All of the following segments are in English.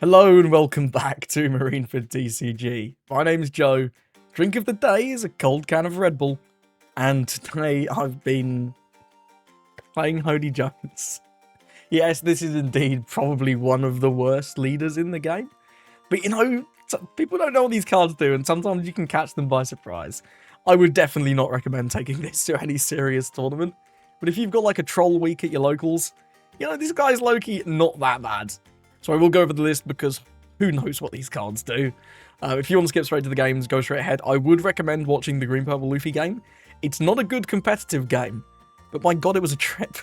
Hello and welcome back to Marineford TCG. My name's Joe. Drink of the day is a cold can of Red Bull. And today I've been playing Hody Jones. Yes, this is indeed probably one of the worst leaders in the game. But you know, people don't know what these cards do, and sometimes you can catch them by surprise. I would definitely not recommend taking this to any serious tournament. But if you've got like a troll week at your locals, you know, this guy's low-key not that bad. So I will go over the list because who knows what these cards do. If you want to skip straight to the games, go straight ahead. I would recommend watching the Green-Purple Luffy game. It's not a good competitive game, but my god, it was a trip.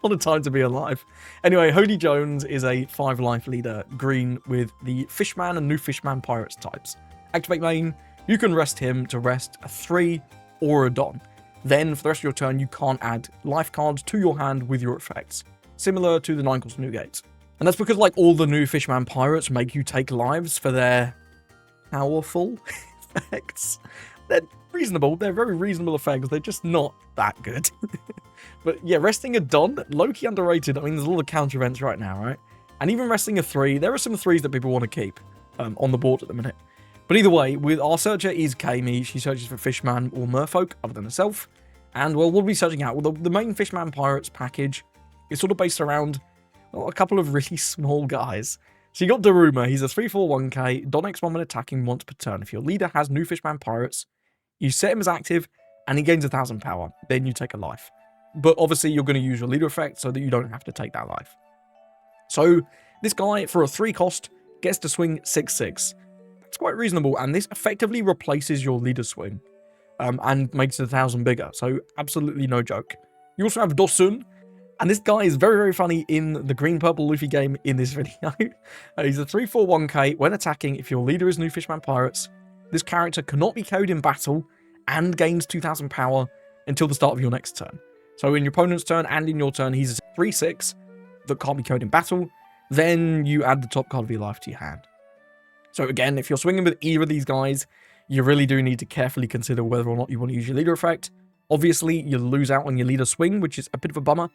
What a time to be alive. Anyway, Hody Jones is a 5-life leader, green, with the Fishman and New Fishman Pirates types. Activate main, you can rest him to rest a 3 or a Don. Then, for the rest of your turn, you can't add life cards to your hand with your effects, similar to the 9-cost New Gates. And that's because, like, all the new Fishman Pirates make you take lives for their powerful effects. They're reasonable. They're very reasonable effects. They're just not that good. But yeah, resting a Don, low-key underrated. I mean, there's a lot of counter events right now, right? And even resting a 3, there are some 3s that people want to keep on the board at the minute. But either way, with our searcher is Kami. She searches for Fishman or Merfolk other than herself. And, well, we'll be searching out. Well, the main Fishman Pirates package is sort of based around a couple of really small guys. So you got Daruma, he's a 3/4/1k, Don X1 when attacking once per turn. If your leader has new Fishman Pirates, you set him as active, and he gains 1,000 power. Then you take a life. But obviously you're going to use your leader effect so that you don't have to take that life. So this guy, for a 3 cost, gets to swing 6/6. That's quite reasonable, and this effectively replaces your leader swing, and makes it 1,000 bigger. So absolutely no joke. You also have Dosun. And this guy is very, very funny in the Green-Purple Luffy game in this video. He's a 3/4/1k. When attacking, if your leader is New Fishman Pirates, this character cannot be KO'd in battle and gains 2,000 power until the start of your next turn. So in your opponent's turn and in your turn, he's a 3/6 that can't be KO'd in battle. Then you add the top card of your life to your hand. So again, if you're swinging with either of these guys, you really do need to carefully consider whether or not you want to use your leader effect. Obviously, you lose out on your leader swing, which is a bit of a bummer.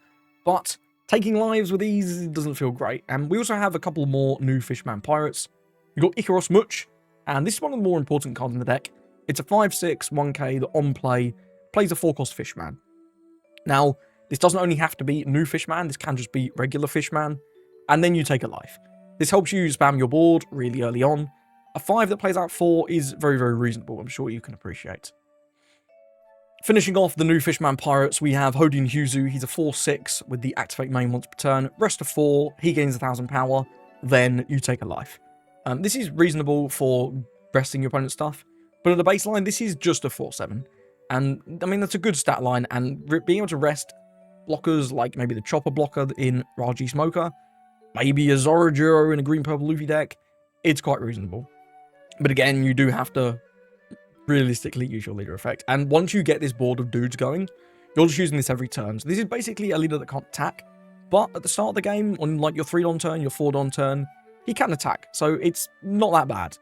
But taking lives with these doesn't feel great. And we also have a couple more new Fishman Pirates. You've got Icaros Much, and this is one of the more important cards in the deck. It's a 5/6/1k that on play plays a 4-cost Fishman. Now, this doesn't only have to be new Fishman, this can just be regular Fishman, and then you take a life. This helps you spam your board really early on. A 5 that plays out 4 is very, very reasonable, I'm sure you can appreciate. Finishing off the new Fishman Pirates, we have Hody and Huzu. He's a 4/6 with the activate main once per turn. Rest of 4, he gains 1,000 power, then you take a life. This is reasonable for resting your opponent's stuff, but at the baseline, this is just a 4/7. And, I mean, that's a good stat line, and being able to rest blockers like maybe the Chopper blocker in Raji Smoker, maybe a Zorojuro in a Green-Purple Luffy deck, it's quite reasonable. But again, you do have to realistically use your leader effect. And once you get this board of dudes going, you're just using this every turn. So this is basically a leader that can't attack, but at the start of the game, on like your 3-Don turn, your 4-Don turn, he can attack. So it's not that bad.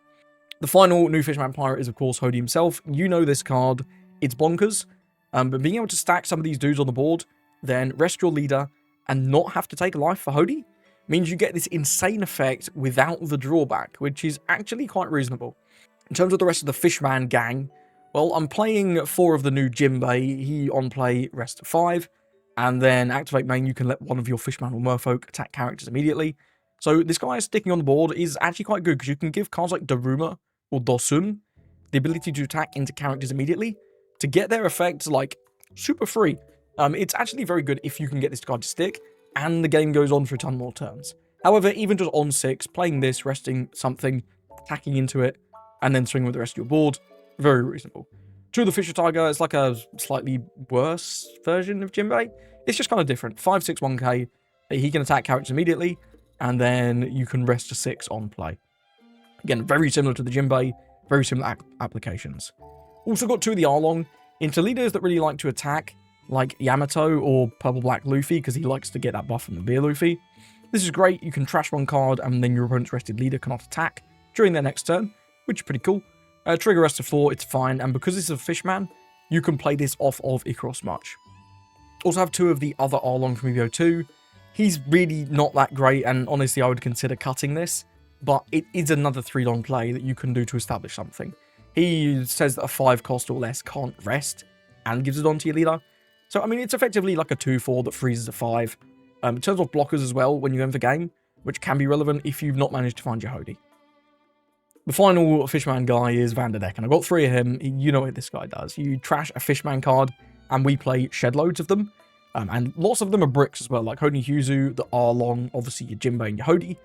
The final new Fishman Pirate is, of course, Hody himself. You know this card. It's bonkers. But being able to stack some of these dudes on the board, then rest your leader, and not have to take a life for Hody, means you get this insane effect without the drawback, which is actually quite reasonable. In terms of the rest of the Fishman gang, well, I'm playing 4 of the new Jinbei. He on play rest 5, and then activate main, you can let one of your Fishman or Merfolk attack characters immediately. So this guy sticking on the board is actually quite good, because you can give cards like Daruma or Dosun the ability to attack into characters immediately to get their effects, like, super free. It's actually very good if you can get this card to stick, and the game goes on for a ton more turns. However, even just on 6, playing this, resting something, attacking into it, and then swing with the rest of your board, very reasonable. 2 of the Fisher Tiger is like a slightly worse version of Jinbei. It's just kind of different. 5/6/1k, he can attack characters immediately, and then you can rest to 6 on play. Again, very similar to the Jinbei, very similar applications. Also got 2 of the Arlong into leaders that really like to attack, like Yamato or Purple-Black Luffy, because he likes to get that buff from the Beer Luffy. This is great. You can trash one card, and then your opponent's rested leader cannot attack during their next turn, which is pretty cool. Trigger rest of 4, it's fine, and because this is a Fishman, you can play this off of Icaros Much. Also have 2 of the other Arlong from EVO2. He's really not that great, and honestly, I would consider cutting this. but it is another 3-don play that you can do to establish something. He says that a 5 cost or less can't rest and gives it on to your leader. So, I mean, it's effectively like a 2-4 that freezes a 5. It turns off blockers as well when you enter the game, which can be relevant if you've not managed to find your Hody. The final Fishman guy is Vanderdeck, and I've got 3 of him. You know what this guy does. You trash a Fishman card, and we play shed loads of them. And lots of them are bricks as well, like Hody Hyuzu, the R-Long, obviously your Jinbei and your Hody.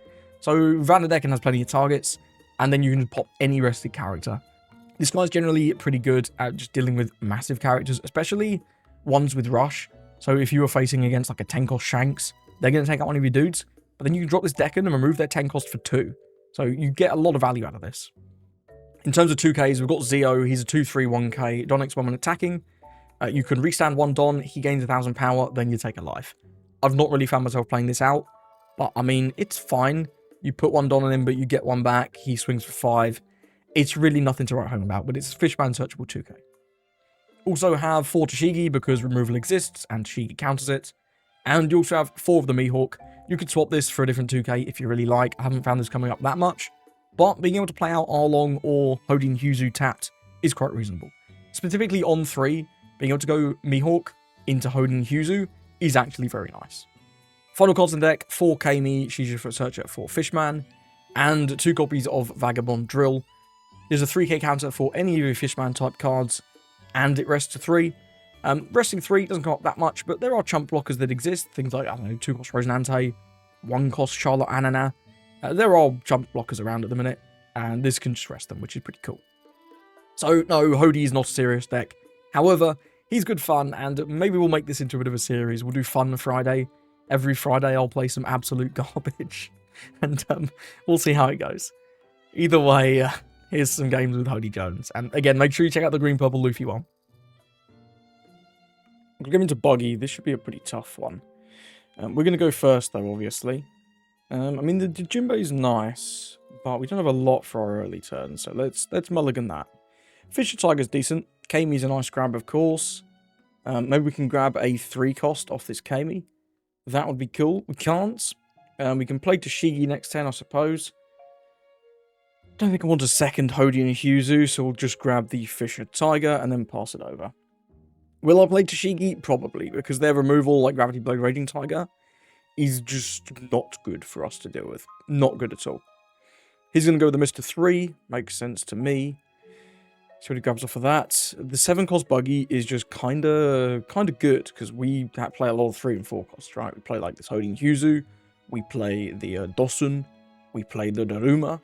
So Vanderdecken has plenty of targets, and then you can just pop any rested character. This guy's generally pretty good at just dealing with massive characters, especially ones with rush. So if you were facing against like a 10 cost Shanks, they're going to take out one of your dudes, but then you can drop this Decken and remove their 10 cost for 2. So you get a lot of value out of this. In terms of 2Ks, we've got Zeo. He's a 2-3-1K. Don X1 when attacking. You can restand 1 Don. He gains 1,000 power. Then you take a life. I've not really found myself playing this out. But, I mean, it's fine. You put 1 Don on him, but you get 1 back. He swings for 5. It's really nothing to write home about. But it's Fishman searchable 2K. Also have 4 Tashigi because removal exists. And Tashigi counters it. And you also have 4 of the Mihawk. You could swap this for a different 2K if you really like. I haven't found this coming up that much. But being able to play out R-Long or Hody and Hyuzu tapped is quite reasonable. Specifically on 3, being able to go Mihawk into Hody and Hyuzu is actually very nice. Final cards in deck, 4 Kami, she's your searcher for Fishman, and 2 copies of Vagabond Drill. There's a 3k counter for any of your Fishman type cards, and it rests to 3. Resting 3 doesn't come up that much, but there are chump blockers that exist. Things like, I don't know, 2 cost Rosinante, 1 cost Charlotte Anana. There are chump blockers around at the minute, and this can just rest them, which is pretty cool. So, no, Hody is not a serious deck. However, he's good fun, and maybe we'll make this into a bit of a series. We'll do Fun Friday. Every Friday, I'll play some absolute garbage, and we'll see how it goes. Either way, here's some games with Hody Jones. And again, make sure you check out the Green Purple Luffy one. We'll get into Buggy. This should be a pretty tough one. We're going to go first, though, obviously. I mean, the Jinbei's nice, but we don't have a lot for our early turn, so let's mulligan that. Fisher Tiger's decent. Kami's a nice grab, of course. Maybe we can grab a 3 cost off this Kami. That would be cool. We can't. We can play Tashigi next turn, I suppose. Don't think I want a second Hody and Hyuzu, so we'll just grab the Fisher Tiger and then pass it over. Will I play Tashigi? Probably, because their removal, like Gravity Blade Raging Tiger, is just not good for us to deal with. Not good at all. He's going to go with the Mr. 3. Makes sense to me. So he grabs off of that. The 7 cost Buggy is just kind of good, because we play a lot of 3 and 4 costs, right? We play like this Hody and Hyuzu. We play the Dosun. We play the Daruma.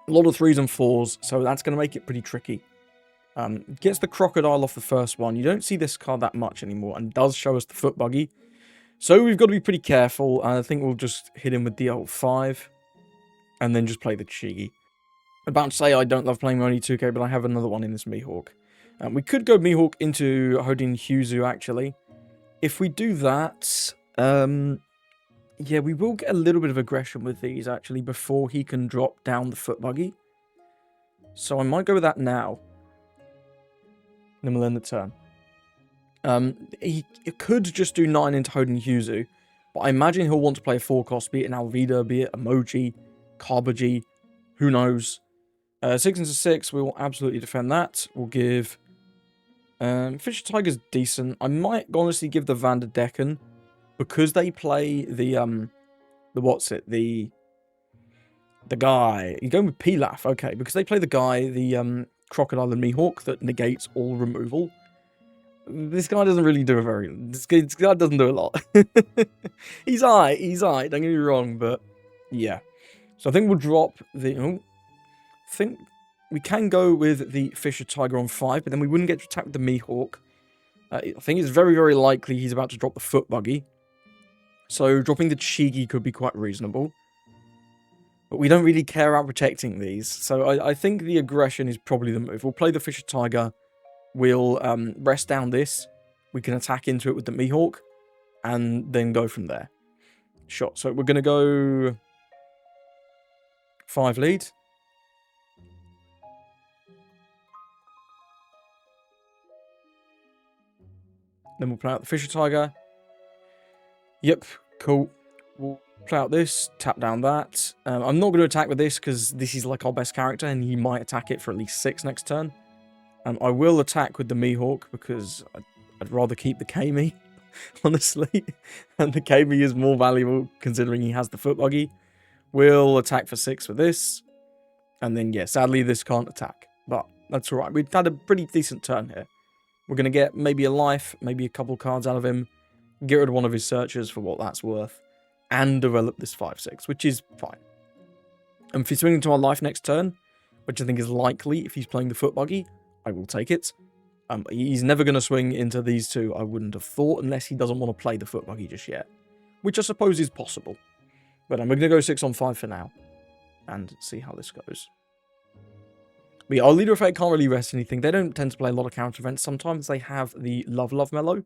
A lot of 3s and 4s, so that's going to make it pretty tricky. Gets the Crocodile off the first one. You don't see this card that much anymore, and does show us the Foot Buggy. So we've got to be pretty careful. I think we'll just hit him with the old 5, and then just play the Tashigi. About to say I don't love playing only 2k, but I have another one in this Mihawk. We could go Mihawk into Hody and Hyuzu, actually. If we do that, yeah, we will get a little bit of aggression with these, actually, before he can drop down the Foot Buggy. So I might go with that now. Then we'll end the turn. He could just do 9 into Hody and Hyuzu, but I imagine he'll want to play a 4 cost, be it an Alvida, be it Emoji, Carbagy, who knows. 6 into 6, we will absolutely defend that. We'll give... Fisher Tiger's decent. I might honestly give the Vanderdecken, because they play the guy. You're going with Pilaf, okay, because they play the guy, the Crocodile and Mihawk that negates all removal. This guy doesn't really do this guy doesn't do a lot. He's alright, don't get me wrong, but yeah. So I think we'll drop the... I think we can go with the Fisher Tiger on 5, but then we wouldn't get to attack with the Mihawk. I think it's very, very likely he's about to drop the Foot Buggy. So dropping the Tashigi could be quite reasonable. But we don't really care about protecting these. So I think the aggression is probably the move. We'll play the Fisher Tiger. We'll rest down this. We can attack into it with the Mihawk. And then go from there. Sure. So we're going to go 5 lead. Then we'll play out the Fisher Tiger. Yep. Cool. We'll Play out this, tap down that. I'm not going to attack with this because this is like our best character and he might attack it for at least 6 next turn. I will attack with the Mihawk because I'd rather keep the Kami, honestly. And the Kami is more valuable considering he has the foot buggy. We'll attack for 6 with this. And then, yeah, sadly this can't attack. But that's alright. We've had a pretty decent turn here. We're going to get maybe a life, maybe a couple cards out of him. Get rid of one of his searchers for what that's worth. And develop this 5/6, which is fine. And if he's swinging to our life next turn, which I think is likely if he's playing the foot buggy, I will take it. He's never going to swing into these two, I wouldn't have thought, unless he doesn't want to play the foot buggy just yet. Which I suppose is possible. But we're going to go 6 on 5 for now. And see how this goes. But yeah, our leader effect can't really rest anything. They don't tend to play a lot of counter events. Sometimes they have the Love Mellow.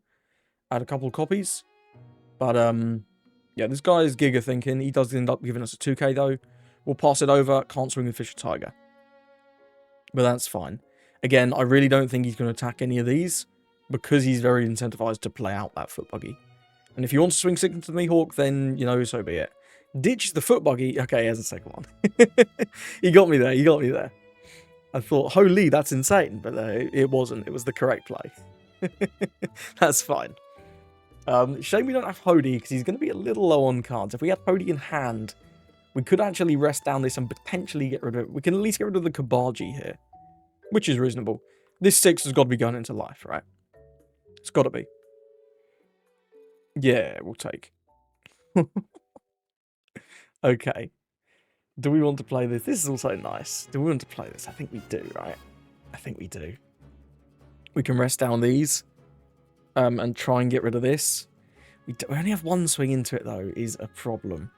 Add a couple of copies. But, yeah, this guy is Giga thinking. He does end up giving us a 2k, though. We'll pass it over. Can't swing with Fisher Tiger. But that's fine. Again, I really don't think he's going to attack any of these because he's very incentivized to play out that foot buggy. And if you want to swing 6 into the Mihawk, then, you know, so be it. Ditch the foot buggy. Okay, he has a second one. He got me there. He got me there. I thought, holy, that's insane. But it wasn't. It was the correct play. That's fine. Shame we don't have Hody, because he's going to be a little low on cards. If we had Hody in hand, we could actually rest down this and potentially get rid of it. We can at least get rid of the Kabaji here, which is reasonable. This 6 has got to be going into life, right? It's got to be. Yeah, we'll take. Okay. Do we want to play this? This is also nice. Do we want to play this? I think we do, right? I think we do. We can rest down these. And try and get rid of this. We only have one swing into it, though, is a problem.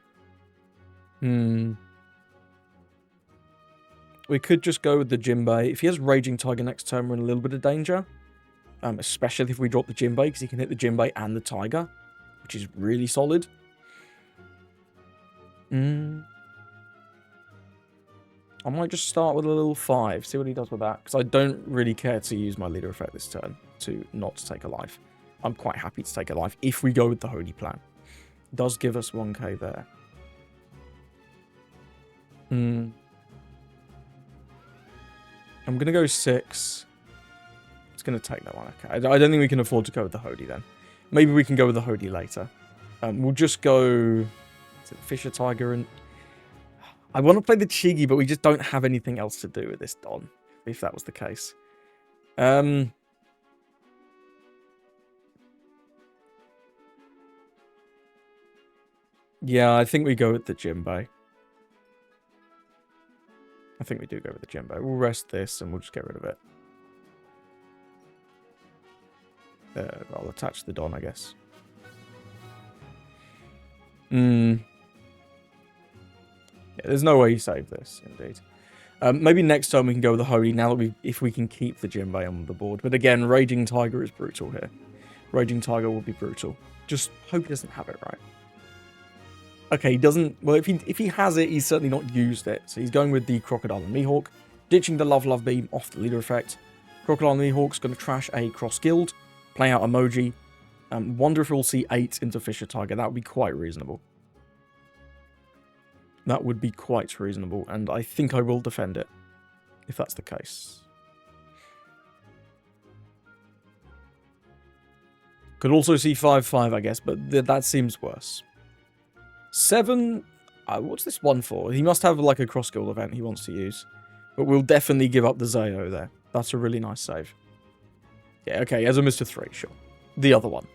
We could just go with the Jinbei. If he has Raging Tiger next turn, we're in a little bit of danger. Especially if we drop the Jinbei, because he can hit the Jinbei and the Tiger, which is really solid. I might just start with a little 5, see what he does with that, because I don't really care to use my leader effect this turn to not take a life. I'm quite happy to take a life if we go with the Hody plan. It does give us 1k there. I'm going to go 6. It's going to take that one. Okay, I don't think we can afford to go with the Hody then. Maybe we can go with the Hody later. We'll just go... Is it Fisher Tiger and... I want to play the Chigi, but we just don't have anything else to do with this Don, if that was the case. Yeah, I think we go with the Jinbei. I think we do go with the Jinbei. We'll rest this and we'll just get rid of it. I'll attach the Don, I guess. Yeah, there's no way you save this, indeed. Maybe next time we can go with the Hody, now that if we can keep the Jinbei on the board. But again, Raging Tiger is brutal here. Raging Tiger will be brutal. Just hope he doesn't have it, right? Okay, he doesn't... Well, if he has it, he's certainly not used it. So he's going with the Crocodile and Mihawk, ditching the Love Beam off the leader effect. Crocodile and Mihawk's going to trash a Cross Guild, play out Emoji. Wonder if we'll see 8 into Fisher Tiger. That would be quite reasonable. That would be quite reasonable, and I think I will defend it, if that's the case. Could also see 5/5, I guess, but that seems worse. 7, what's this one for? He must have like a cross guild event he wants to use, but we'll definitely give up the Zayo there. That's a really nice save. Yeah, okay, he has a Mr. 3, sure. The other one.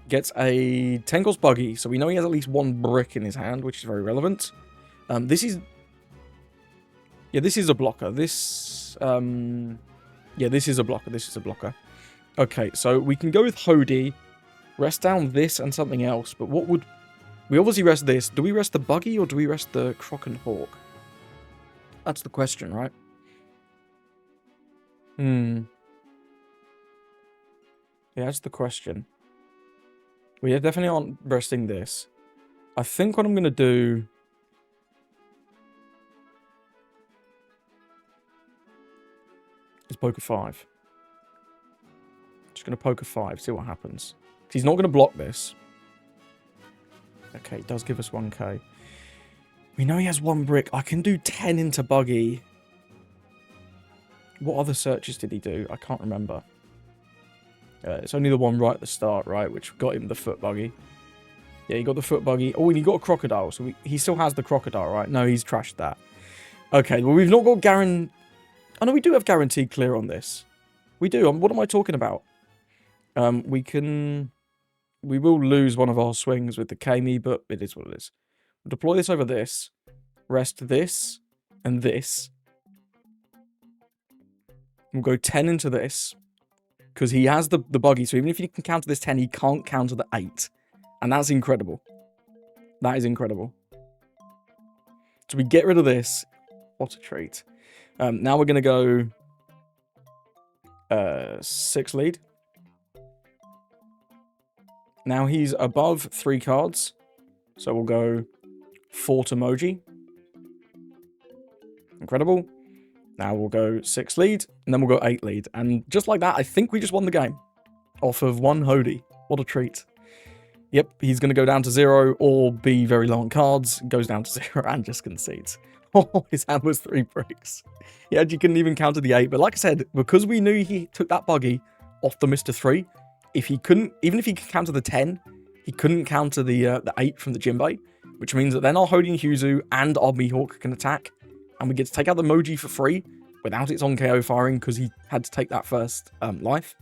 Gets a 10 cost Buggy, so we know he has at least 1 brick in his hand, which is very relevant. This is... Yeah, this is a blocker. This... Yeah, this is a blocker. This is a blocker. Okay, so we can go with Hody, rest down this and something else, but what would... We obviously rest this. Do we rest the Buggy or do we rest the Croc and Hawk? That's the question, right? Yeah, that's the question. We definitely aren't resting this. I think what I'm going to do... is poke a 5. Just going to poke a 5, see what happens. He's not going to block this. Okay, it does give us 1k. We know he has 1 brick. I can do 10 into Buggy. What other searches did he do? I can't remember. It's only the one right at the start, right? Which got him the foot buggy. Yeah, he got the foot buggy. Oh, and he got a crocodile. So he still has the crocodile, right? No, he's trashed that. Okay, well, we've not got guaranteed... Oh, no, we do have guaranteed clear on this. We do. What am I talking about? We will lose one of our swings with the Kami, but it is what it is. We'll deploy this over this. Rest this. And this. We'll go 10 into this. Because he has the buggy, so even if he can counter this 10, he can't counter the 8. And that's incredible. That is incredible. So we get rid of this. What a treat. Now we're going to go 6 lead. Now he's above 3 cards. So we'll go 4 to Moji. Incredible. Now we'll go 6 lead, and then we'll go 8 lead. And just like that, I think we just won the game. Off of 1 Hody. What a treat. Yep, he's going to go down to 0 or be very low on cards. Goes down to 0 and just concedes. Oh, his hand was 3 bricks. He actually couldn't even counter the 8. But like I said, because we knew he took that buggy off the Mr. 3, if he couldn't, even if he could counter the 10, he couldn't counter the 8 from the Jinbei. Which means that then our Hody and Hyuzu and our Mihawk can attack. And we get to take out the Moji for free without its on KO firing because he had to take that first life.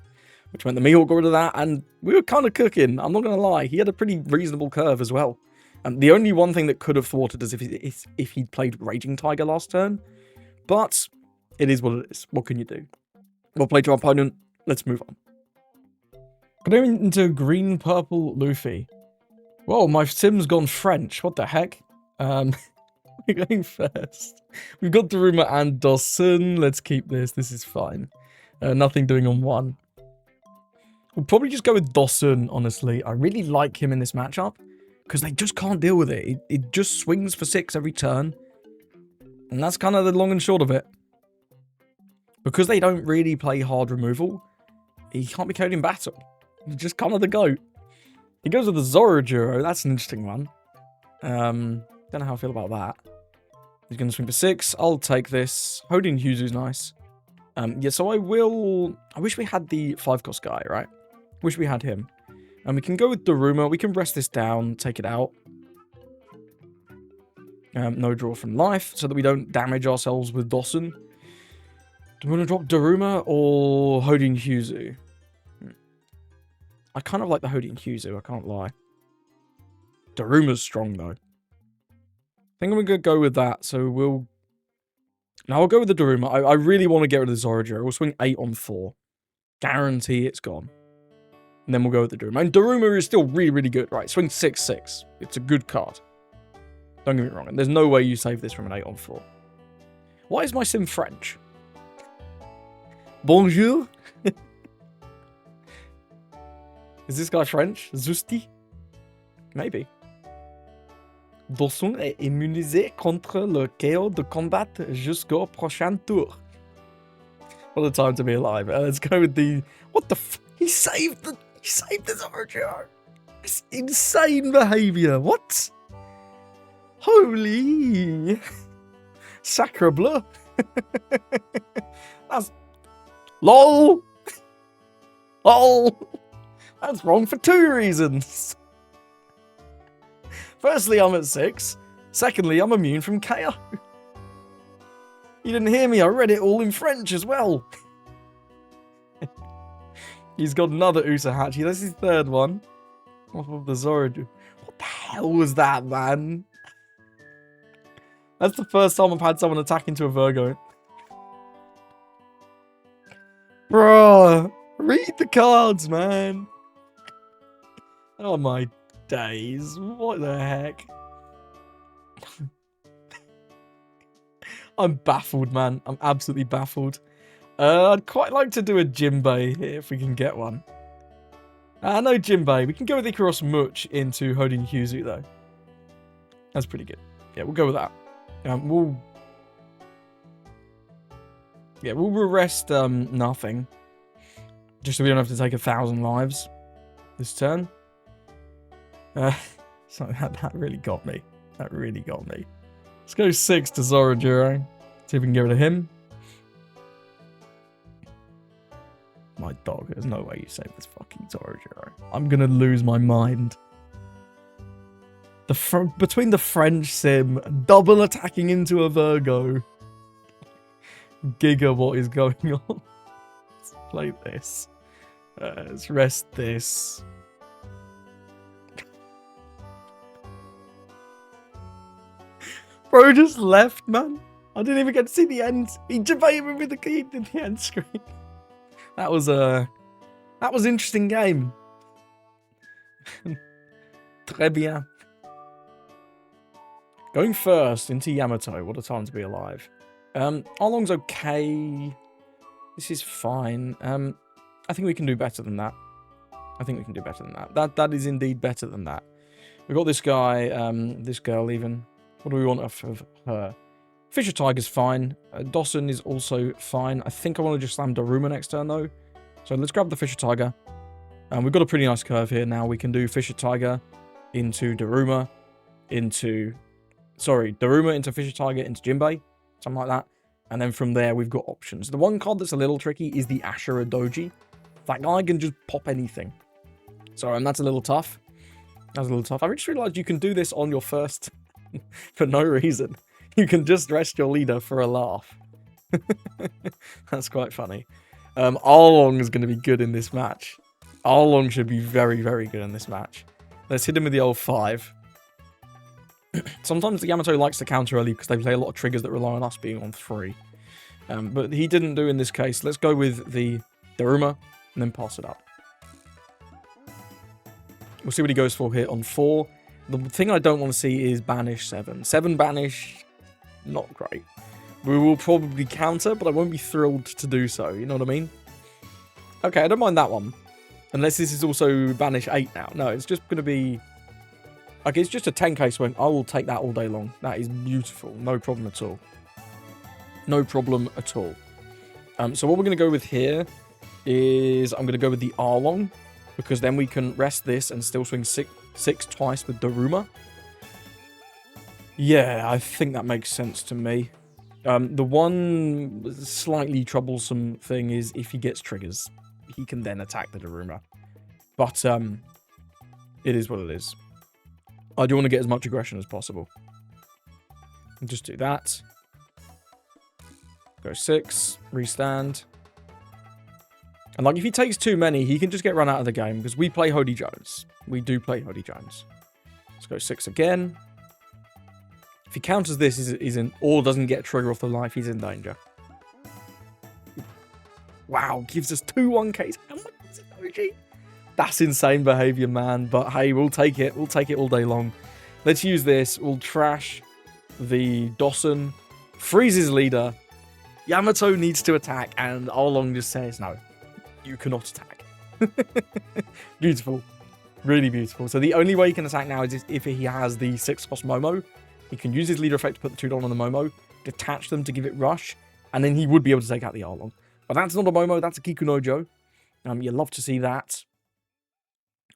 Which meant the Mihawk got rid of that, and we were kind of cooking. I'm not going to lie. He had a pretty reasonable curve as well. The only one thing that could have thwarted us if he'd played Raging Tiger last turn. But it is what it is. What can you do? We'll play to our opponent. Let's move on. Going into green-purple Luffy. Whoa, my sim's gone French. What the heck? We're going first. We've got Daruma and Dawson. Let's keep this. This is fine. Nothing doing on 1. We'll probably just go with Dawson, honestly. I really like him in this matchup because they just can't deal with it. It just swings for 6 every turn. And that's kind of the long and short of it. Because they don't really play hard removal, he can't be KO'd in battle. He's just kind of the GOAT. He goes with the Zorojuro. That's an interesting one. Don't know how I feel about that. He's going to swing for 6. I'll take this. Hody and Hyuzu's nice. Yeah, so I wish we had the 5-cost guy, right? Wish we had him. And we can go with Daruma. We can rest this down, take it out. No draw from life, so that we don't damage ourselves with Dawson. Do we want to drop Daruma or Hody and Hyuzu? I kind of like the Hody and Hyuzu, I can't lie. Daruma's strong, though. I think I'm going to go with that, so we'll... Now, I'll go with the Daruma. I really want to get rid of the Zorojuro. We'll swing 8 on 4. Guarantee it's gone. And then we'll go with the Daruma. And Daruma is still really, really good. Right, swing 6-6. It's a good card. Don't get me wrong. And there's no way you save this from an 8 on 4. Why is my sim French? Bonjour? Is this guy French? Zusti? Maybe. Dawson est immunisé contre le chaos de combat jusqu'au prochain tour. What a time to be alive. Let's go with the... What the f... He saved the Zorojuro. It's insane behavior. What? Holy... Sacre bleu. That's... LOL. LOL. That's wrong for 2 reasons. Firstly, I'm at 6. Secondly, I'm immune from KO. You didn't hear me, I read it all in French as well. He's got another Usahachi. That's his 3rd one. Off of the Zorojuro. What the hell was that, man? That's the first time I've had someone attack into a Virgo. Bruh, read the cards, man. Oh my days. What the heck? I'm baffled, man. I'm absolutely baffled. I'd quite like to do a Jinbei here if we can get one. No Jinbei. We can go with Ikaros Much into Hody and Hyuzu, though. That's pretty good. Yeah, we'll go with that. We'll rest nothing. Just so we don't have to take 1,000 lives this turn. So that really got me. That really got me. Let's go 6 to Zorajuro. See if we can get rid of him. My dog, there's no way you save this fucking Zorajuro. I'm gonna lose my mind. Between the French sim, double attacking into a Virgo. Giga, what is going on? Let's play this. Let's rest this. Bro just left, man. I didn't even get to see the end. He debated me with the key in the end screen. That was interesting game. Très bien. Going first into Yamato. What a time to be alive. Arlong's okay. This is fine. I think we can do better than that. I think we can do better than that. That is indeed better than that. We've got this guy, this girl even. What do we want of her? Fisher Tiger's fine. Dawson is also fine. I think I want to just slam Daruma next turn though. So let's grab the Fisher Tiger. We've got a pretty nice curve here now. We can do Fisher Tiger into Daruma, Daruma into Fisher Tiger into Jinbei, something like that. And then from there, we've got options. The one card that's a little tricky is the Ashura Doji. That guy can just pop anything. So that's a little tough. That's a little tough. I just realized you can do this on your first for no reason. You can just rest your leader for a laugh. That's quite funny. Arlong is going to be good in this match. Arlong should be very, very good in this match. Let's hit him with the old 5. Sometimes the Yamato likes to counter early because they play a lot of triggers that rely on us being on 3. But he didn't do in this case. Let's go with the Daruma and then pass it up. We'll see what he goes for here on 4. The thing I don't want to see is banish 7. 7 banish, not great. We will probably counter, but I won't be thrilled to do so. You know what I mean? Okay, I don't mind that one. Unless this is also banish 8 now. No, it's just going to be... Okay, it's just a 10k swing. I will take that all day long. That is beautiful. No problem at all. No problem at all. So what we're going to go with here is I'm going to go with the Arlong. Because then we can rest this and still swing 6 twice with Daruma. Yeah, I think that makes sense to me. The one slightly troublesome thing is if he gets triggers, he can then attack the Daruma. But it is what it is. I do want to get as much aggression as possible. And just do that. Go 6, restand. And like if he takes too many, he can just get run out of the game because we play Hody Jones. We do play Hody Jones. Let's go 6 again. If he counters this, he's in, or doesn't get a trigger off the life, he's in danger. Wow, gives us 2 1Ks. How much is it, OG? That's insane behavior, man. But hey, we'll take it. We'll take it all day long. Let's use this. We'll trash the Dawson. Freeze his leader. Yamato needs to attack, and Arlong just says no. You cannot attack. Beautiful. Really beautiful. So the only way he can attack now is if he has the 6-cost Momo. He can use his leader effect to put the 2 on the Momo, detach them to give it rush, and then he would be able to take out the Arlong. But that's not a Momo, that's a Kikunojo. You love to see that.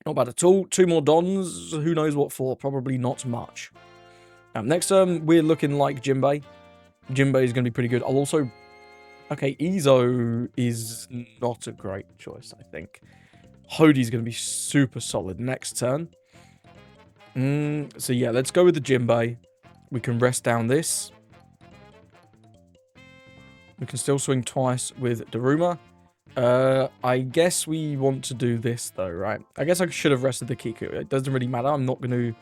Not bad at all. 2 more Dons. Who knows what for? Probably not much. Next turn, we're looking like Jinbei. Jinbei is going to be pretty good. I'll also... Okay, Izo is not a great choice, I think. Hody's going to be super solid next turn. So yeah, let's go with the Jinbei. We can rest down this. We can still swing twice with Daruma. I guess we want to do this though, right? I guess I should have rested the Kiku. It doesn't really matter. I'm not going to...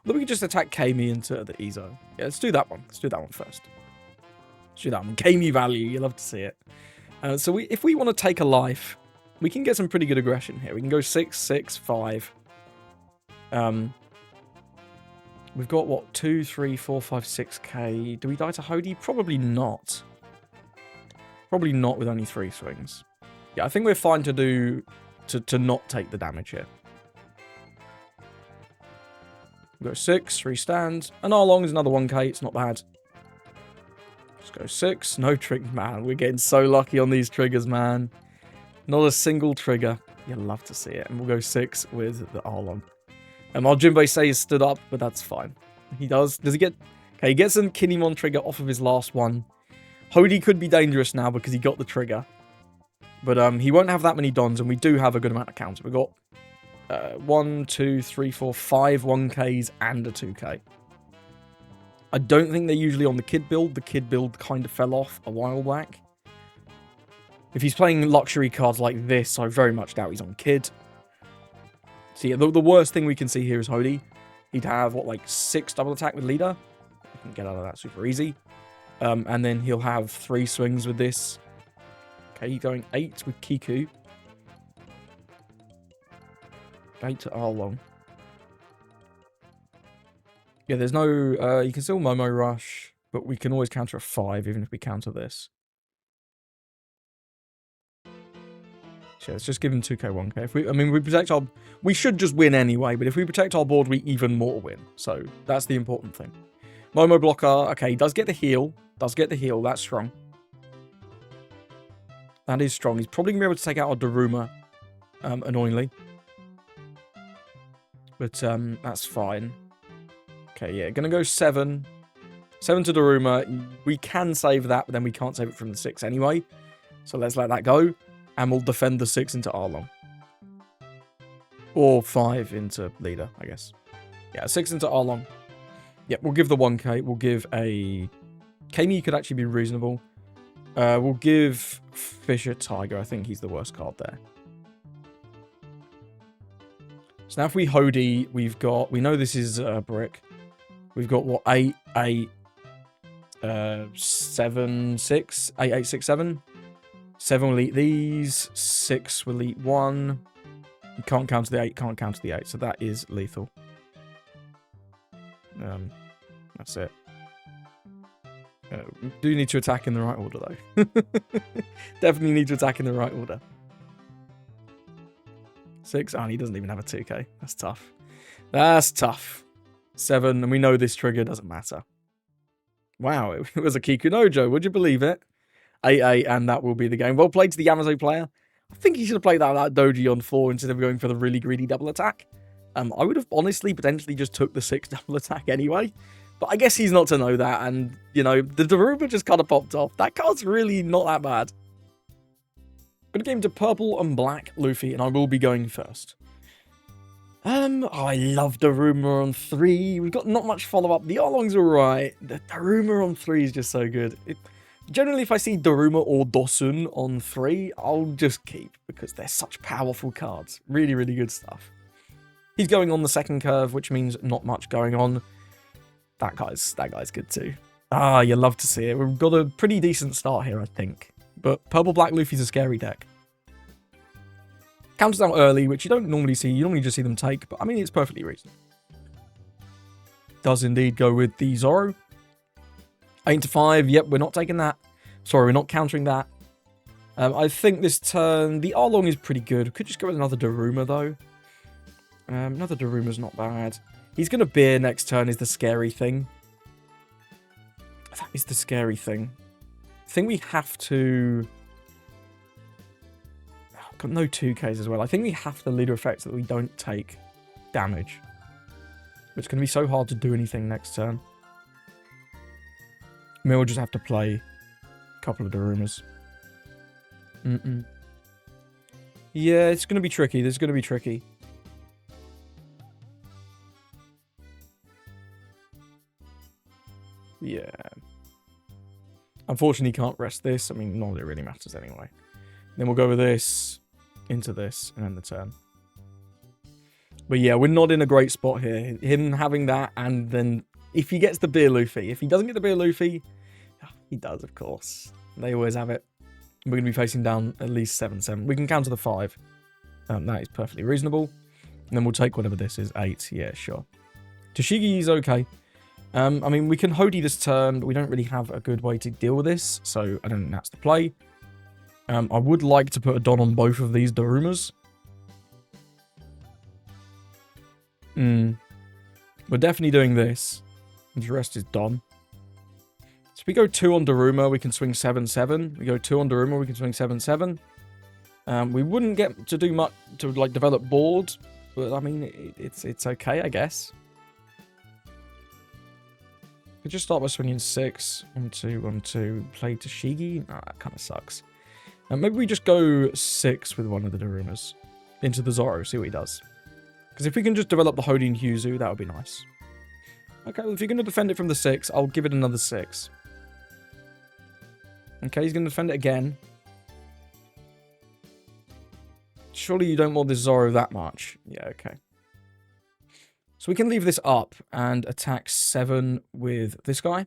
Well, we can just attack Kami into the Izo. Yeah, let's do that one. Let's do that one first. Let's do that one. Kami value. You love to see it. So if we want to take a life, we can get some pretty good aggression here. We can go 6, 6, 5. We've got, what, 2, 3, 4, 5, 6k. Do we die to Hody? Probably not. Probably not with only 3 swings. Yeah, I think we're fine to do... To not take the damage here. Go 6, restand. And Arlong is another 1k. It's not bad. Let's go 6. No trigger, man. We're getting so lucky on these triggers, man. Not a single trigger. You love to see it. And we'll go 6 with the Arlong. Our Jinbei stays stood up, but that's fine. He does. Does he get... Okay, he gets a Kinemon trigger off of his last one. Hody could be dangerous now because he got the trigger. But he won't have that many dons, and we do have a good amount of counter. We've got 1, 2, 3, 4, 5 1Ks and a 2K. I don't think they're usually on the kid build. The kid build kind of fell off a while back. If he's playing luxury cards like this, I very much doubt he's on kid. So yeah, the worst thing we can see here is Hody. He'd have, what, like 6 double attack with leader? You can get out of that super easy. And then he'll have 3 swings with this. Okay, going 8 with Kiku. 8 to Arlong. Yeah, there's no... you can still Momo Rush, but we can always counter a 5, even if we counter this. So let's just give him 2k, 1k. If we protect our... We should just win anyway, but if we protect our board, we even more win. So that's the important thing. Momo blocker. Okay, he does get the heal. That's strong. That is strong. He's probably going to be able to take out our Daruma, annoyingly. But that's fine. Okay, yeah, going to go 7. 7 to Daruma. We can save that, but then we can't save it from the 6 anyway. So let's let that go. And we'll defend the 6 into Arlong. Or 5 into leader, I guess. Yeah, 6 into Arlong. Yep, we'll give the 1k. We'll give a... Kami could actually be reasonable. We'll give Fisher Tiger. I think he's the worst card there. So now if we Hody, we've got... We know this is a brick. We've got, what, 8, 8, 7, 6? 8, 8, 6, 7? 7 will eat these. 6 will eat 1. You can't counter the 8, can't counter the 8. So that is lethal. That's it. We do need to attack in the right order, though. Definitely need to attack in the right order. 6. Oh, and he doesn't even have a 2k. That's tough. That's tough. 7, and we know this trigger doesn't matter. Wow, it was a Kikunojo. Would you believe it? 8-8, and that will be the game. Well played to the Yamato player. I think he should have played that Doji on 4 instead of going for the really greedy double attack. I would have honestly potentially just took the 6 double attack anyway. But I guess he's not to know that, and, you know, the Daruma just kind of popped off. That card's really not that bad. I'm going to get into purple and black Luffy, and I will be going first. I love Daruma on 3. We've got not much follow-up. The Arlong's alright. The Daruma on 3 is just so good. Generally, if I see Daruma or Dosun on 3, I'll just keep, because they're such powerful cards. Really, really good stuff. He's going on the second curve, which means not much going on. That guy's good too. Ah, you love to see it. We've got a pretty decent start here, I think. But purple-black Luffy's a scary deck. Counters out early, which you don't normally see. You normally just see them take, but I mean, it's perfectly reasonable. Does indeed go with the Zoro. 8 to 5. Yep, we're not taking that. Sorry, we're not countering that. I think this turn, the Arlong is pretty good. Could just go with another Daruma, though. Another Daruma's not bad. He's going to beer next turn is the scary thing. That is the scary thing. I think we have to... I've got no 2Ks as well. I think we have to leader effect so that we don't take damage. It's going to be so hard to do anything next turn. We'll just have to play a couple of Darumas. Yeah, it's going to be tricky. This is going to be tricky. Yeah. Unfortunately, can't rest this. I mean, not that it really matters anyway. Then we'll go with this, into this, and then the turn. But yeah, we're not in a great spot here. Him having that, and then if he gets the beer Luffy. If he doesn't get the beer Luffy, he does, of course. They always have it. We're going to be facing down at least 7-7. We can counter the 5. That is perfectly reasonable. And then we'll take whatever this is. 8. Yeah, sure. Toshigi is okay. I mean, we can Hody this turn, but we don't really have a good way to deal with this, so I don't think that's the play. I would like to put a Don on both of these Darumas. We're definitely doing this. The rest is Don. So we go 2 on Daruma, we can swing 7-7. We go 2 on Daruma, we can swing 7-7. We wouldn't get to do much to, like, develop board. But, I mean, it's okay, I guess. Could just start by swinging 6. 1, 2, 1, 2. Play Tashigi. Nah, that kind of sucks. Maybe we just go 6 with one of the Darumas into the Zoro, see what he does. Because if we can just develop the Hody and Hyuzu, that would be nice. Okay, well, if you're going to defend it from the 6, I'll give it another 6. Okay, he's going to defend it again. Surely you don't want this Zoro that much. Yeah, okay. So we can leave this up and attack 7 with this guy.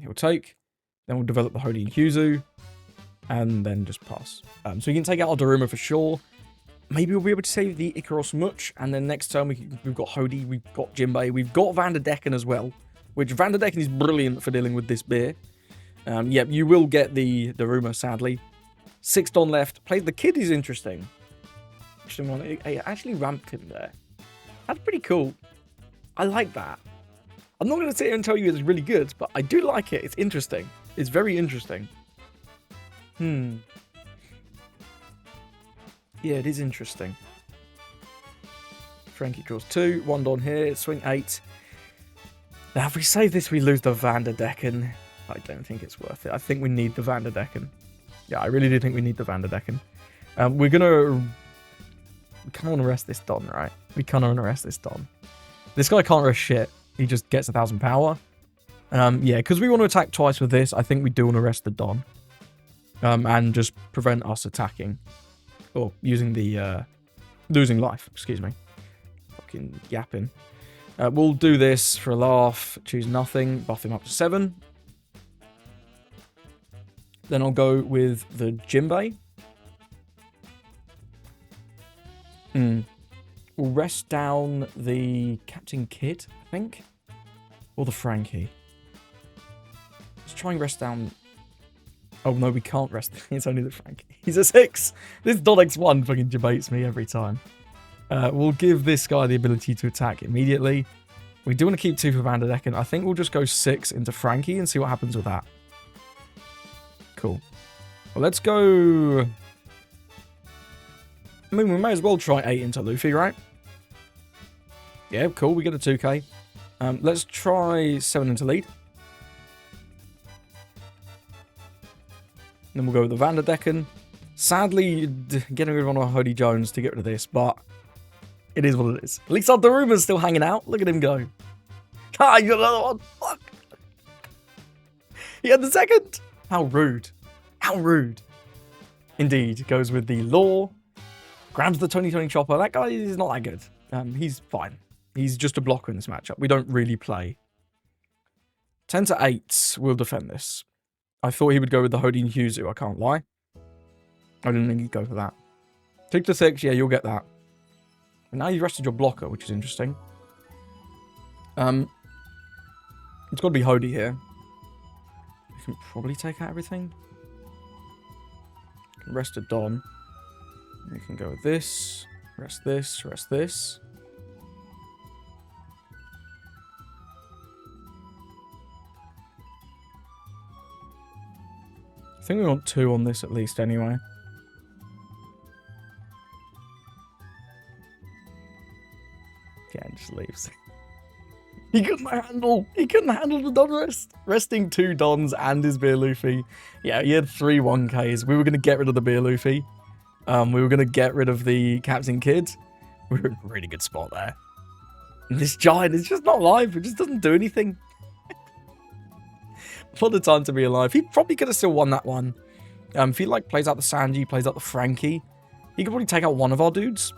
He'll take. Then we'll develop the Hody and Hyuzu. And then just pass. So we can take out our Daruma for sure. Maybe we'll be able to save the Ikaros Much. And then next turn we've got Hody, we've got Jinbei, we've got Vanderdecken as well. Which Vanderdecken is brilliant for dealing with this beer. Yep, you will get the Daruma, sadly. 6 Don left. Plays the kid is interesting. I actually ramped him there. That's pretty cool. I like that. I'm not going to sit here and tell you it's really good, but I do like it. It's interesting. It's very interesting. Yeah, it is interesting. Frankie draws 2. 1 Don here. Swing 8. Now, if we save this, we lose the Vanderdecken. I don't think it's worth it. I think we need the Vanderdecken. Yeah, I really do think we need the Vanderdecken. We're going to... We kind of want to rest this Don, right? We kind of want to rest this Don. This guy can't rest shit. He just gets 1,000 power. Yeah, because we want to attack twice with this, I think we do want to rest the Don. And just prevent us attacking. Or using the... losing life, excuse me. Fucking yapping. We'll do this for a laugh. Choose nothing. Buff him up to 7. Then I'll go with the Jinbei. We'll rest down the Captain Kid, I think. Or the Frankie. Let's try and rest down... Oh, no, we can't rest. It's only the Frankie. He's a 6. This Don X1 fucking debates me every time. We'll give this guy the ability to attack immediately. We do want to keep 2 for Vanderdecken. I think we'll just go 6 into Frankie and see what happens with that. Cool. Well, let's go... I mean, we may as well try 8 into Luffy, right? Yeah, cool. We get a 2k. Let's try 7 into lead. Then we'll go with the Vanderdecken. Sadly, getting rid of one of Hody Jones to get rid of this, but it is what it is. At least our Daruma's still hanging out. Look at him go. Ah, you got another one. Fuck. He had the second. How rude. How rude. Indeed. Goes with the Law. Grabs the 2020 chopper. That guy is not that good. He's fine. He's just a blocker in this matchup. We don't really play. 10 to 8. We'll defend this. I thought he would go with the Hody and Hyuzu. I can't lie. I didn't think he'd go for that. 6 to 6. Yeah, you'll get that. And now you've rested your blocker, which is interesting. It's got to be Hody here. You can probably take out everything. You can rest a Don. You can go with this. Rest this. Rest this. I think we want 2 on this at least anyway. Yeah, it just leaves. He couldn't handle the Don rest. Resting 2 Dons and his Beer Luffy. Yeah, he had 3 1Ks. We were going to get rid of the Beer Luffy. We were going to get rid of the Captain Kid. We were in a really good spot there. And this giant is just not alive. It just doesn't do anything. What a time to be alive. He probably could have still won that one. If he plays out the Sanji, plays out the Frankie, he could probably take out one of our dudes.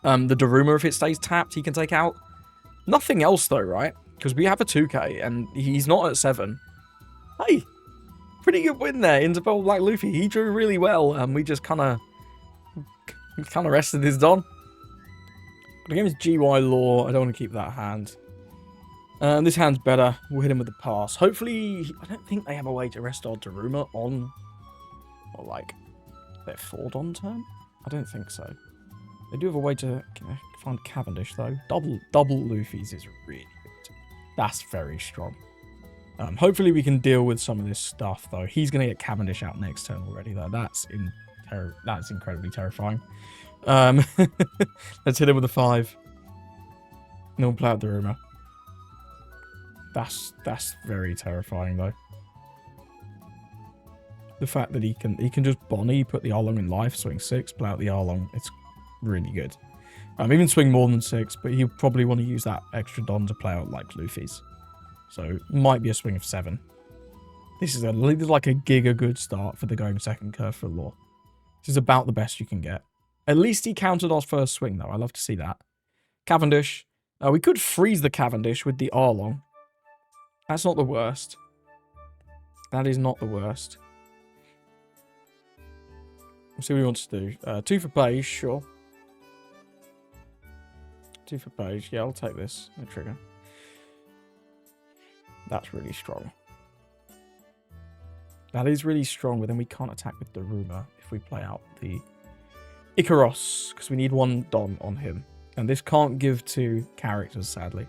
The Daruma, if it stays tapped, he can take out. Nothing else though, right? Because we have a 2k and he's not at 7. Hey, pretty good win there. Interpol Black Luffy. He drew really well. We just kind of rested his Don. The game is GY Law. I don't want to keep that hand. This hand's better. We'll hit him with the pass. Hopefully, I don't think they have a way to rest our Daruma on, or their 4 Don turn. I don't think so. They do have a way to find Cavendish though. Double Luffy's is really good. That's very strong. Hopefully we can deal with some of this stuff though. He's gonna get Cavendish out next turn already though. That's incredibly terrifying. Let's hit him with a 5. And then we'll play out the rumor. That's very terrifying though. The fact that he can just Bonnie, put the Arlong in life, swing 6, play out the Arlong. It's really good. Even swing more than 6, but he'll probably want to use that extra Don to play out like Luffy's. So might be a swing of 7. This is like a giga good start for the going second curve for Law. This is about the best you can get. At least he countered our first swing though. I love to see that. Cavendish. We could freeze the Cavendish with the Arlong. That's not the worst. That is not the worst. We'll see what he wants to do. 2 for beige, sure. 2 for beige. Yeah, I'll take this. No trigger. That's really strong. That is really strong, but then we can't attack with Daruma if we play out the Icaros, because we need 1 Don on him. And this can't give 2 characters, sadly.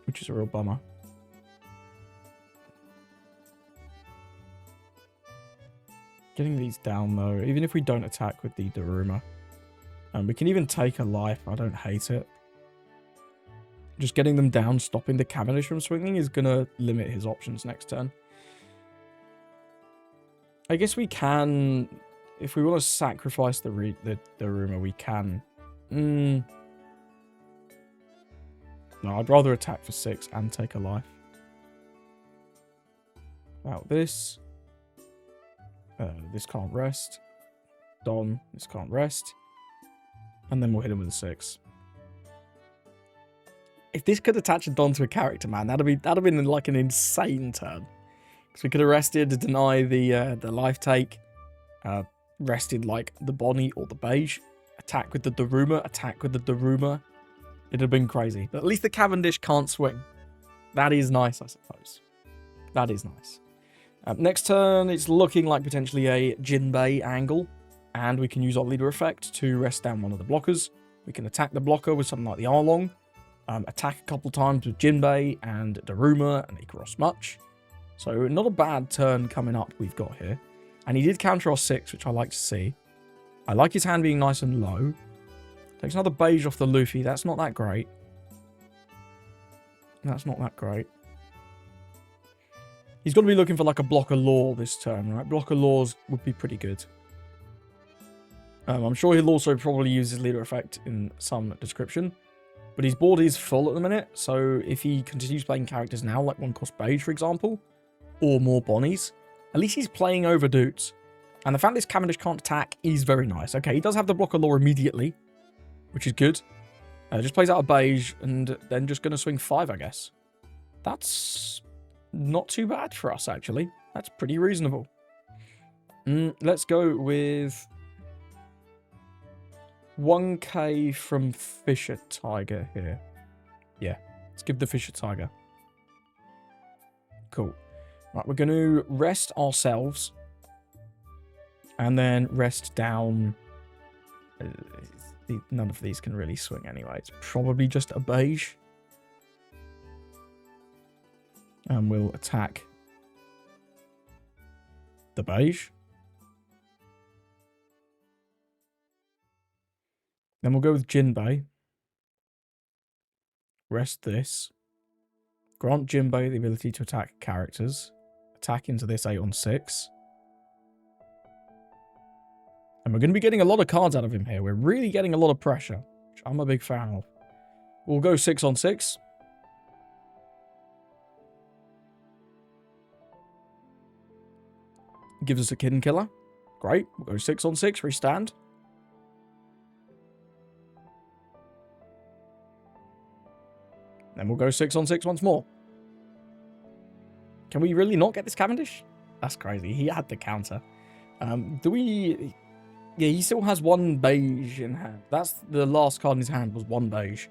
Which is a real bummer. Getting these down, though, even if we don't attack with the Daruma. We can even take a life. I don't hate it. Just getting them down, stopping the Cavendish from swinging is going to limit his options next turn. I guess we can... If we want to sacrifice the Daruma, we can. No, I'd rather attack for 6 and take a life. About this. This can't rest. Don, this can't rest. And then we'll hit him with a 6. If this could attach a Don to a character, man, that'd have been like an insane turn. Because we could have rested to deny the life take. Rested like the Bonnie or the beige. Attack with the Daruma. Attack with the Daruma. It'd have been crazy. But at least the Cavendish can't swing. That is nice, I suppose. That is nice. Next turn, it's looking like potentially a Jinbei angle. And we can use our leader effect to rest down one of the blockers. We can attack the blocker with something like the Arlong. Attack a couple times with Jinbei and Daruma and Icaros Much. So not a bad turn coming up we've got here. And he did counter our 6, which I like to see. I like his hand being nice and low. Takes another beige off the Luffy. That's not that great. That's not that great. He's got to be looking for like a blocker law this turn, right? Blocker laws would be pretty good. I'm sure he'll also probably use his leader effect in some description. But his board is full at the minute, so if he continues playing characters now, like 1 cost beige, for example, or more Bonnies, at least he's playing over dudes. And the fact this Cavendish can't attack is very nice. Okay, he does have the blocker law immediately, which is good. Just plays out a beige, and then just going to swing 5, I guess. That's not too bad for us, actually. That's pretty reasonable. Let's go with 1k from Fisher Tiger here. Yeah, let's give the Fisher Tiger. Cool. Right, we're going to rest ourselves. And then rest down. None of these can really swing anyway. It's probably just a beige. And we'll attack the beige. Then we'll go with Jinbei. Rest this. Grant Jinbei the ability to attack characters. Attack into this 8 on 6. And we're going to be getting a lot of cards out of him here. We're really getting a lot of pressure, which I'm a big fan of. We'll go 6 on 6. Gives us a Kitten Killer. Great. We'll go 6 on 6. Restand. Then we'll go 6 on 6 once more. Can we really not get this Cavendish? That's crazy. He had the counter. Do we... Yeah, he still has 1 beige in hand. That's the last card in his hand was 1 beige.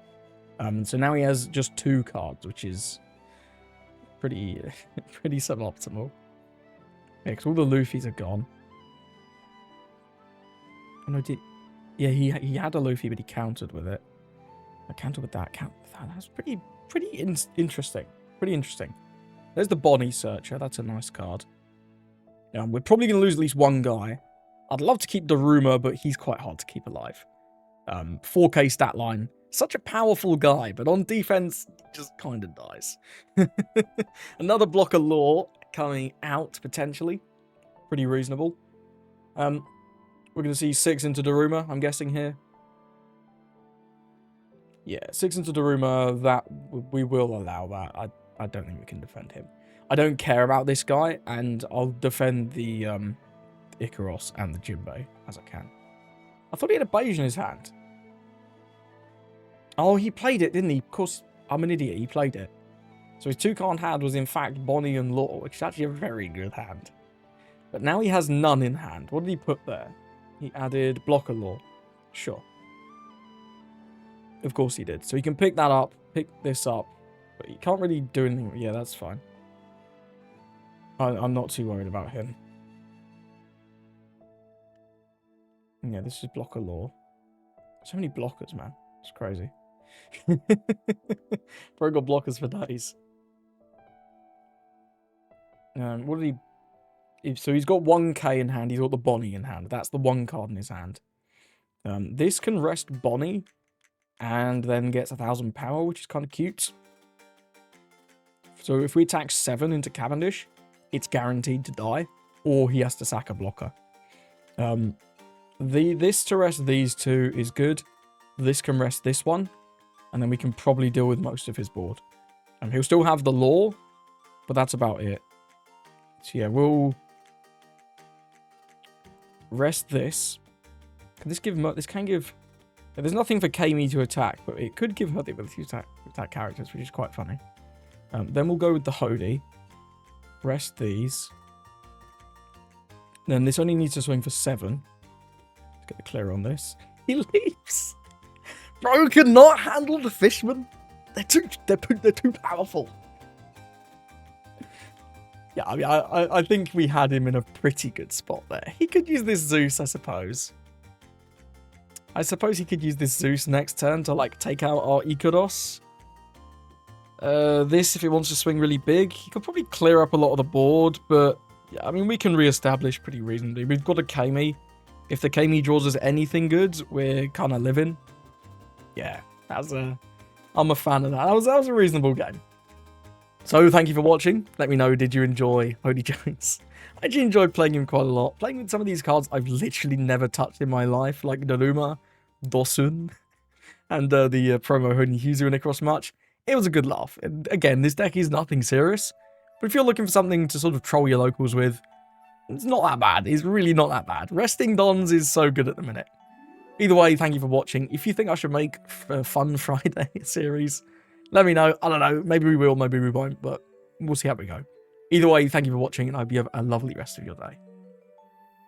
So now he has just 2 cards, which is pretty suboptimal. Yeah, because all the Luffys are gone. Oh, no, yeah, he had a Luffy, but he countered with it. I countered with that. That's pretty interesting. Pretty interesting. There's the Bonnie Searcher. That's a nice card. Yeah, we're probably going to lose at least 1 guy. I'd love to keep Daruma, but he's quite hard to keep alive. 4K stat line. Such a powerful guy, but on defense, just kind of dies. Another block of law coming out, potentially. Pretty reasonable. We're going to see 6 into Daruma, I'm guessing here. Yeah, 6 into Daruma, that we will allow that. I don't think we can defend him. I don't care about this guy, and I'll defend the Ikaros and the Jinbei as I can. I thought he had a beige in his hand. Oh, he played it, didn't he? Of course, I'm an idiot. He played it. So his 2-card hand was in fact Bonnie and Law, which is actually a very good hand. But now he has none in hand. What did he put there? He added Blocker Law. Sure. Of course he did. So he can pick that up, pick this up. But he can't really do anything. Yeah, that's fine. I'm not too worried about him. Yeah, this is Blocker Law. So many blockers, man. It's crazy. Bro got blockers for days. What did he... So he's got 1k in hand. He's got the Bonnie in hand. That's the 1 card in his hand. This can rest Bonnie and then gets 1000 power, which is kind of cute. So if we attack 7 into Cavendish, it's guaranteed to die, or he has to sack a blocker. This to rest these 2 is good. This can rest this one, and then we can probably deal with most of his board. He'll still have the law, but that's about it. So yeah, we'll rest this. Can this give... This can give... There's nothing for Kami to attack, but it could give her the ability to attack characters, which is quite funny. Then we'll go with the Hody. Rest these. Then this only needs to swing for 7. Let's get the clear on this. He leaves. Bro cannot handle the Fishman. They're too powerful. Yeah, I mean, I think we had him in a pretty good spot there. He could use this Zeus, I suppose. I suppose he could use this Zeus next turn to, like, take out our Ikaros. This, if he wants to swing really big, he could probably clear up a lot of the board, but, yeah, I mean, we can re-establish pretty reasonably. We've got a Kami. If the Kami draws us anything good, we're kind of living. Yeah, I'm a fan of that. That was a reasonable game. So, thank you for watching. Let me know, did you enjoy Hody Jones? I actually enjoyed playing him quite a lot. Playing with some of these cards I've literally never touched in my life, like Daruma, Dosun, and the promo Hody Huzu and Ikaros match. It was a good laugh. And again, this deck is nothing serious, but if you're looking for something to sort of troll your locals with, it's not that bad. It's really not that bad. Resting Dons is so good at the minute. Either way, thank you for watching. If you think I should make a fun Friday series, let me know. I don't know. Maybe we will, maybe we won't, but we'll see how we go. Either way, thank you for watching, and I hope you have a lovely rest of your day.